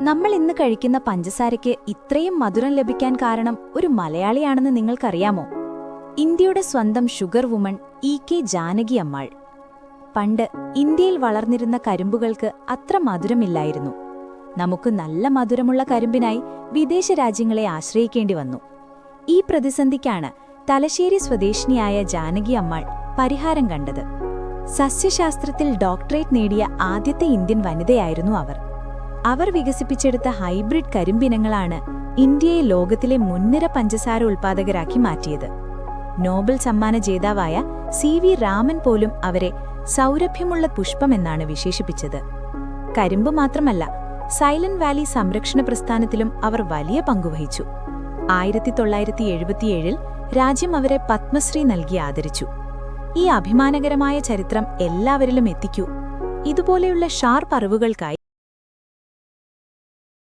നമ്മൾ ഇന്ന് കഴിക്കുന്ന പഞ്ചസാരയ്ക്ക് ഇത്രയും മധുരം ലഭിക്കാൻ കാരണം ഒരു മലയാളിയാണെന്ന് നിങ്ങൾക്കറിയാമോ? ഇന്ത്യയുടെ സ്വന്തം sugar woman K Janaki Ammal. പണ്ട് ഇന്ത്യയിൽ വളർന്നിരുന്ന കരിമ്പുകൾക്ക് അത്ര മധുരമില്ലായിരുന്നു. നമുക്ക് നല്ല മധുരമുള്ള കരിമ്പിനായി വിദേശ രാജ്യങ്ങളെ ആശ്രയിക്കേണ്ടി വന്നു. ഈ പ്രതിസന്ധിക്കാണ് തലശ്ശേരി സ്വദേശിനിയായ ജാനകി അമ്മാൾ പരിഹാരം കണ്ടത്. സസ്യശാസ്ത്രത്തിൽ ഡോക്ടറേറ്റ് നേടിയ ആദ്യത്തെ ഇന്ത്യൻ വനിതയായിരുന്നു അവർ. അവർ വികസിപ്പിച്ചെടുത്ത ഹൈബ്രിഡ് കരിമ്പിനങ്ങളാണ് ഇന്ത്യയെ ലോകത്തിലെ മുൻനിര പഞ്ചസാര ഉൽപ്പാദകരാക്കി മാറ്റിയത്. നോബൽ സമ്മാന ജേതാവായ CV രാമൻ പോലും അവരെ സൗരഭ്യമുള്ള പുഷ്പമെന്നാണ് വിശേഷിപ്പിച്ചത്. കരിമ്പ് മാത്രമല്ല, സൈലന്റ് വാലി സംരക്ഷണ പ്രസ്ഥാനത്തിലും അവർ വലിയ പങ്കുവഹിച്ചു. 1977 രാജ്യം അവരെ പത്മശ്രീ നൽകി ആദരിച്ചു. ഈ അഭിമാനകരമായ ചരിത്രം എല്ലാവരിലും എത്തിക്കൂ. ഇതുപോലെയുള്ള ഷാർപ്പ് അറിവുകൾക്കായി